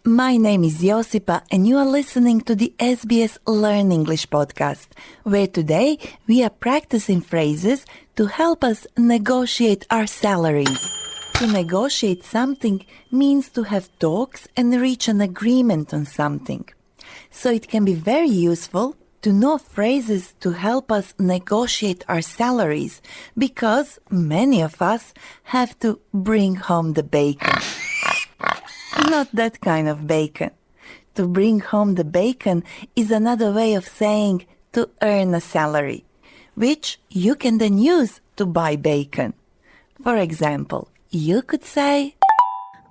My name is Josipa and you are listening to the SBS Learn English podcast, where today we are practicing phrases to help us negotiate our salaries. To negotiate something means to have talks and reach an agreement on something. So it can be very useful to know phrases to help us negotiate our salaries because many of us have to bring home the bacon. Not that kind of bacon. To bring home the bacon is another way of saying to earn a salary, which you can then use to buy bacon. For example, you could say,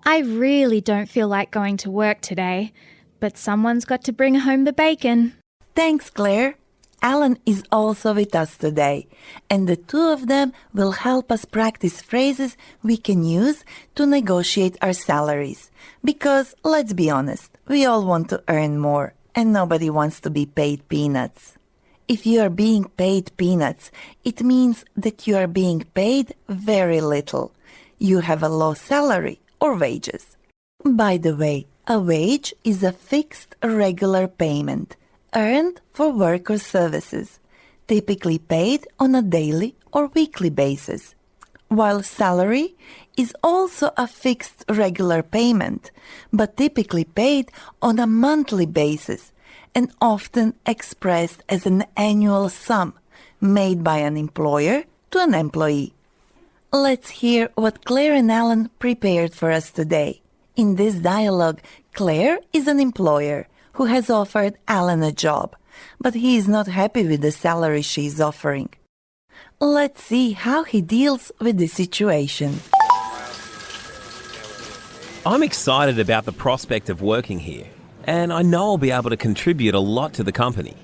I really don't feel like going to work today, but someone's got to bring home the bacon. Thanks, Claire. Alan is also with us today, and the two of them will help us practice phrases we can use to negotiate our salaries. Because, let's be honest, we all want to earn more, and nobody wants to be paid peanuts. If you are being paid peanuts, it means that you are being paid very little. You have a low salary or wages. By the way, a wage is a fixed regular payment earned for work or services, typically paid on a daily or weekly basis, while salary is also a fixed regular payment, but typically paid on a monthly basis and often expressed as an annual sum made by an employer to an employee. Let's hear what Claire and Alan prepared for us today. In this dialogue, Claire is an employer who has offered Alan a job, but he is not happy with the salary she is offering. Let's see how he deals with the situation. I'm excited about the prospect of working here, and I know I'll be able to contribute a lot to the company.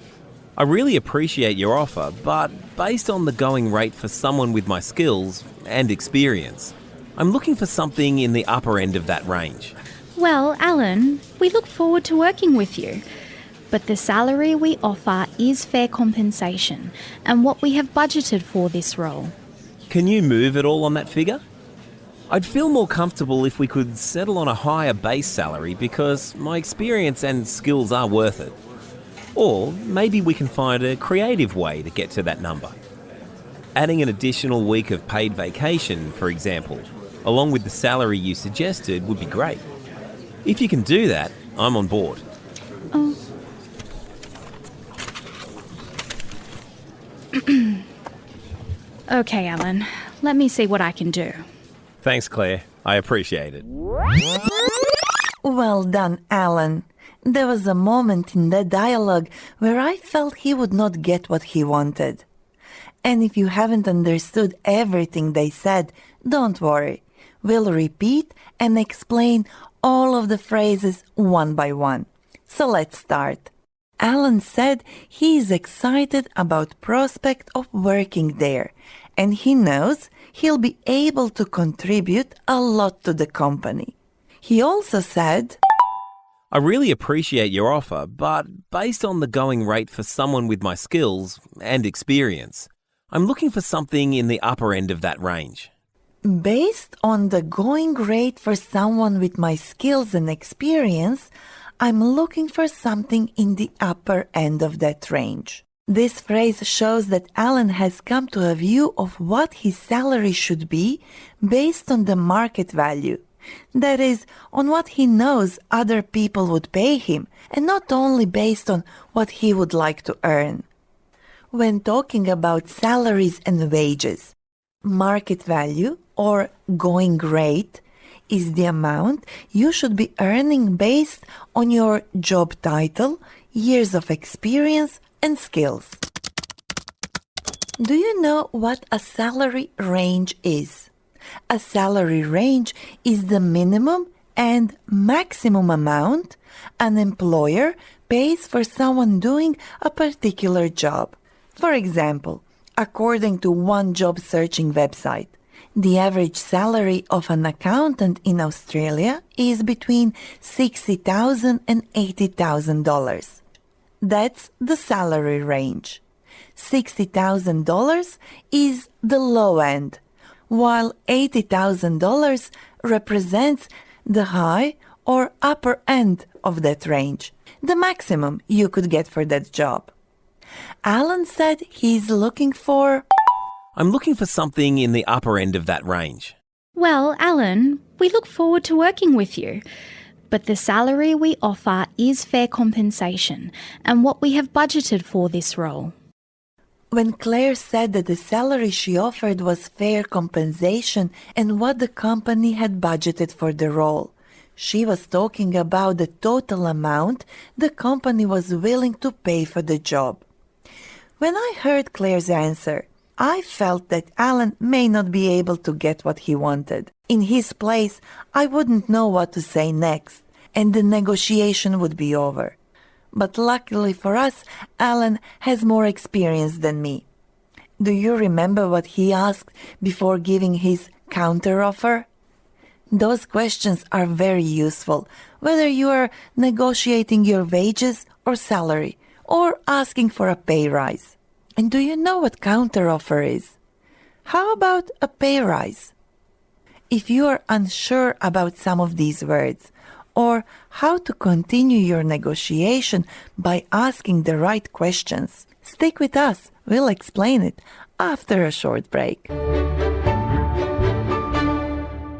I really appreciate your offer, but based on the going rate for someone with my skills and experience, I'm looking for something in the upper end of that range. Well, Alan, we look forward to working with you. But the salary we offer is fair compensation and what we have budgeted for this role. Can you move at all on that figure? I'd feel more comfortable if we could settle on a higher base salary because my experience and skills are worth it. Or maybe we can find a creative way to get to that number. Adding an additional week of paid vacation, for example, along with the salary you suggested would be great. If you can do that, I'm on board. Oh. Okay, Alan. Let me see what I can do. Thanks, Claire. I appreciate it. Well done, Alan. There was a moment in that dialogue where I felt he would not get what he wanted. And if you haven't understood everything they said, don't worry. We'll repeat and explain all of the phrases one by one. So let's start. Alan said he is excited about prospect of working there, and he knows he'll be able to contribute a lot to the company. He also said, I really appreciate your offer, but based on the going rate for someone with my skills and experience, I'm looking for something in the upper end of that range. Based on the going rate for someone with my skills and experience, I'm looking for something in the upper end of that range. This phrase shows that Alan has come to a view of what his salary should be based on the market value. That is, on what he knows other people would pay him, and not only based on what he would like to earn. When talking about salaries and wages, market value or going rate is the amount you should be earning based on your job title, years of experience, and skills. Do you know what a salary range is? A salary range is the minimum and maximum amount an employer pays for someone doing a particular job. For example, according to one job searching website, the average salary of an accountant in Australia is between $60,000 and $80,000. That's the salary range. $60,000 is the low end, while $80,000 represents the high or upper end of that range, the maximum you could get for that job. Alan said he's looking for... I'm looking for something in the upper end of that range. Well, Alan, we look forward to working with you. But the salary we offer is fair compensation and what we have budgeted for this role. When Claire said that the salary she offered was fair compensation and what the company had budgeted for the role, she was talking about the total amount the company was willing to pay for the job. When I heard Claire's answer, I felt that Alan may not be able to get what he wanted. In his place, I wouldn't know what to say next, and the negotiation would be over. But luckily for us, Alan has more experience than me. Do you remember what he asked before giving his counteroffer? Those questions are very useful, whether you are negotiating your wages or salary, or asking for a pay rise. And do you know what counteroffer is? How about a pay rise? If you are unsure about some of these words, or how to continue your negotiation by asking the right questions, stick with us. We'll explain it after a short break.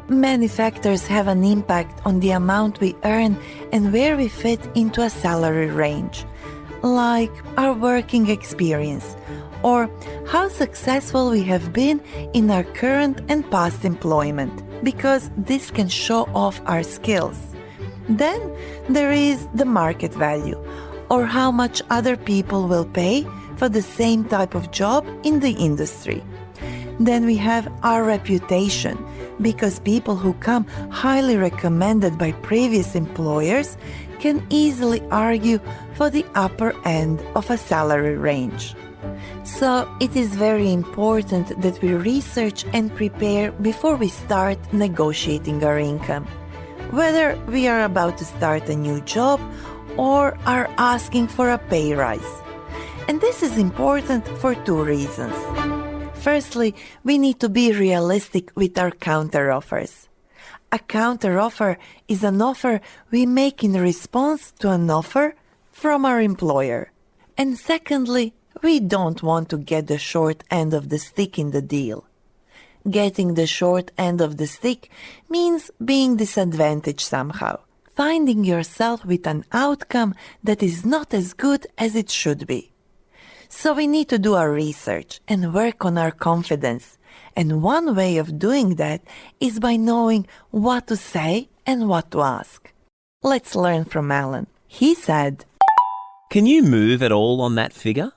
Many factors have an impact on the amount we earn and where we fit into a salary range, like our working experience, or how successful we have been in our current and past employment, because this can show off our skills. Then there is the market value, or how much other people will pay for the same type of job in the industry. Then we have our reputation, because people who come highly recommended by previous employers can easily argue for the upper end of a salary range. So it is very important that we research and prepare before we start negotiating our income, whether we are about to start a new job or are asking for a pay rise. And this is important for two reasons. Firstly, we need to be realistic with our counteroffers. A counteroffer is an offer we make in response to an offer from our employer. And secondly, we don't want to get the short end of the stick in the deal. Getting the short end of the stick means being disadvantaged somehow, finding yourself with an outcome that is not as good as it should be. So we need to do our research and work on our confidence. And one way of doing that is by knowing what to say and what to ask. Let's learn from Alan. He said, Can you move at all on that figure?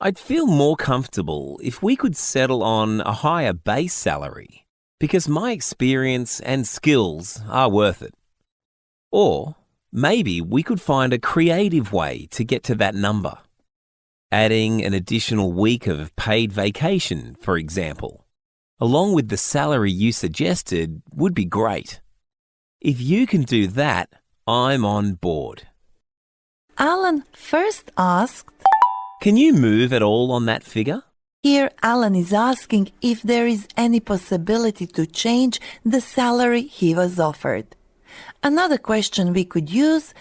I'd feel more comfortable if we could settle on a higher base salary, because my experience and skills are worth it. Or maybe we could find a creative way to get to that number. Adding an additional week of paid vacation, for example, along with the salary you suggested, would be great. If you can do that, I'm on board. Alan first asked, Can you move at all on that figure? Here Alan is asking if there is any possibility to change the salary he was offered. Another question we could use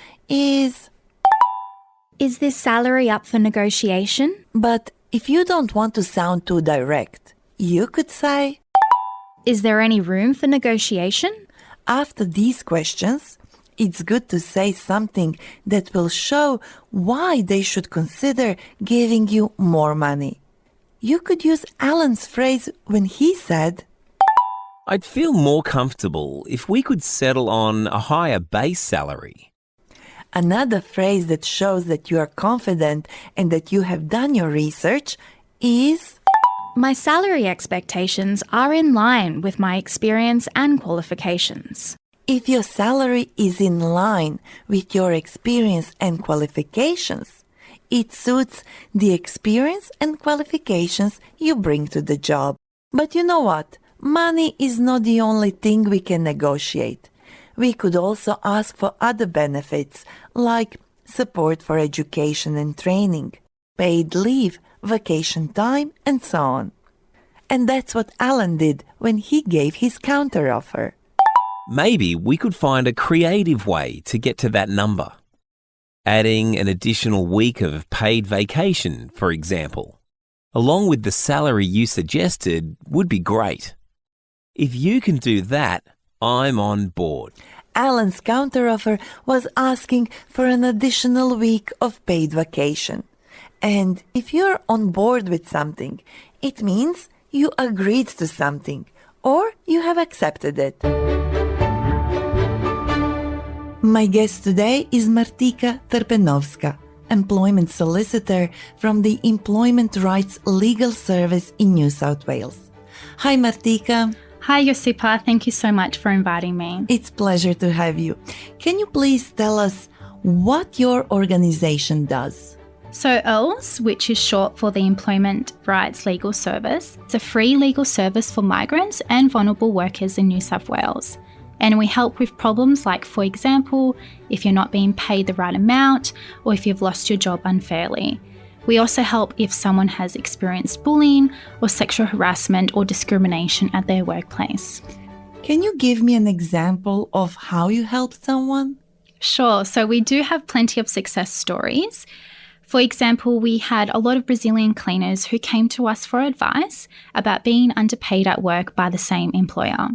is this salary up for negotiation? But if you don't want to sound too direct, you could say, Is there any room for negotiation? After these questions, it's good to say something that will show why they should consider giving you more money. You could use Alan's phrase when he said, I'd feel more comfortable if we could settle on a higher base salary. Another phrase that shows that you are confident and that you have done your research is, My salary expectations are in line with my experience and qualifications. If your salary is in line with your experience and qualifications, it suits the experience and qualifications you bring to the job. But you know what? Money is not the only thing we can negotiate. We could also ask for other benefits like support for education and training, paid leave, vacation time, and so on. And that's what Alan did when he gave his counteroffer. Maybe we could find a creative way to get to that number. Adding an additional week of paid vacation, for example, along with the salary you suggested would be great. If you can do that, I'm on board. Alan's counteroffer was asking for an additional week of paid vacation. And if you're on board with something, it means you agreed to something or you have accepted it. My guest today is Martika Terpenovska, employment solicitor from the Employment Rights Legal Service in New South Wales. Hi, Martika. Hi, Josipa. Thank you so much for inviting me. It's a pleasure to have you. Can you please tell us what your organization does? So ELS, which is short for the Employment Rights Legal Service, is a free legal service for migrants and vulnerable workers in New South Wales. And we help with problems like, for example, if you're not being paid the right amount or if you've lost your job unfairly. We also help if someone has experienced bullying or sexual harassment or discrimination at their workplace. Can you give me an example of how you helped someone? Sure. So we do have plenty of success stories. For example, we had a lot of Brazilian cleaners who came to us for advice about being underpaid at work by the same employer.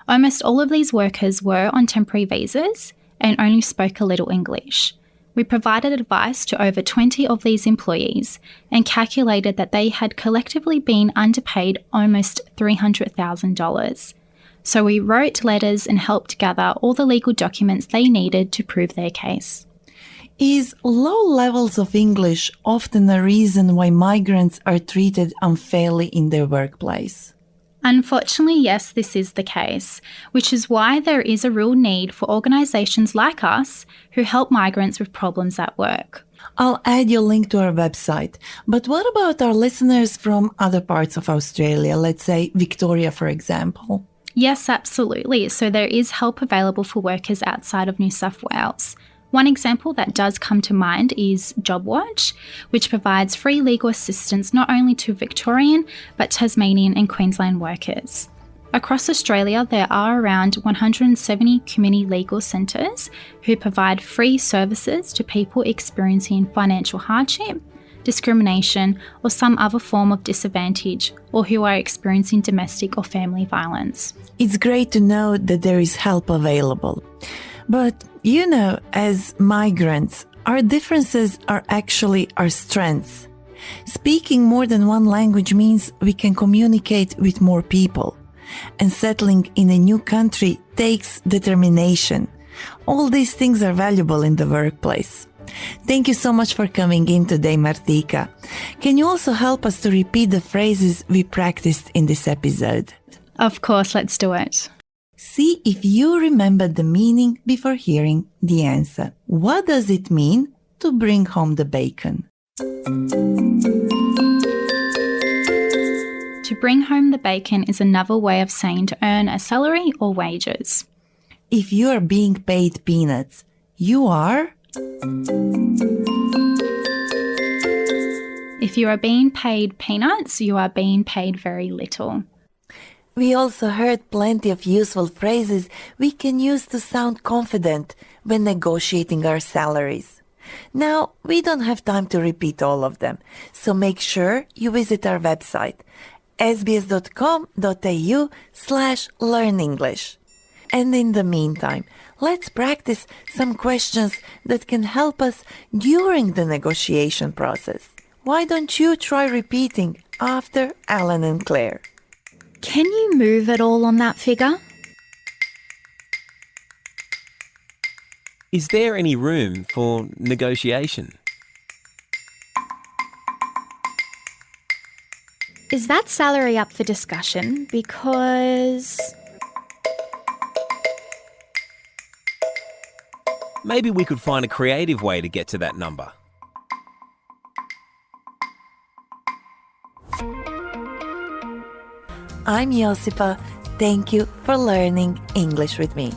Almost all of these workers were on temporary visas and only spoke a little English. We provided advice to over 20 of these employees and calculated that they had collectively been underpaid almost $300,000. So we wrote letters and helped gather all the legal documents they needed to prove their case. Is low levels of English often a reason why migrants are treated unfairly in their workplace? Unfortunately, yes, this is the case, which is why there is a real need for organisations like us who help migrants with problems at work. I'll add your link to our website. But what about our listeners from other parts of Australia, let's say Victoria, for example? Yes, absolutely. So there is help available for workers outside of New South Wales. One example that does come to mind is JobWatch, which provides free legal assistance not only to Victorian, but Tasmanian and Queensland workers. Across Australia, there are around 170 community legal centres who provide free services to people experiencing financial hardship, discrimination, or some other form of disadvantage, or who are experiencing domestic or family violence. It's great to know that there is help available. But, you know, as migrants, our differences are actually our strengths. Speaking more than one language means we can communicate with more people. And settling in a new country takes determination. All these things are valuable in the workplace. Thank you so much for coming in today, Martika. Can you also help us to repeat the phrases we practiced in this episode? Of course, let's do it. See if you remember the meaning before hearing the answer. What does it mean to bring home the bacon? To bring home the bacon is another way of saying to earn a salary or wages. If you are being paid peanuts, you are... If you are being paid peanuts, you are being paid very little. We also heard plenty of useful phrases we can use to sound confident when negotiating our salaries. Now, we don't have time to repeat all of them, so make sure you visit our website sbs.com.au/learnenglish. And in the meantime, let's practice some questions that can help us during the negotiation process. Why don't you try repeating after Alan and Claire? Can you move at all on that figure? Is there any room for negotiation? Is that salary up for discussion? Because... Maybe we could find a creative way to get to that number. I'm Josipa. Thank you for learning English with me.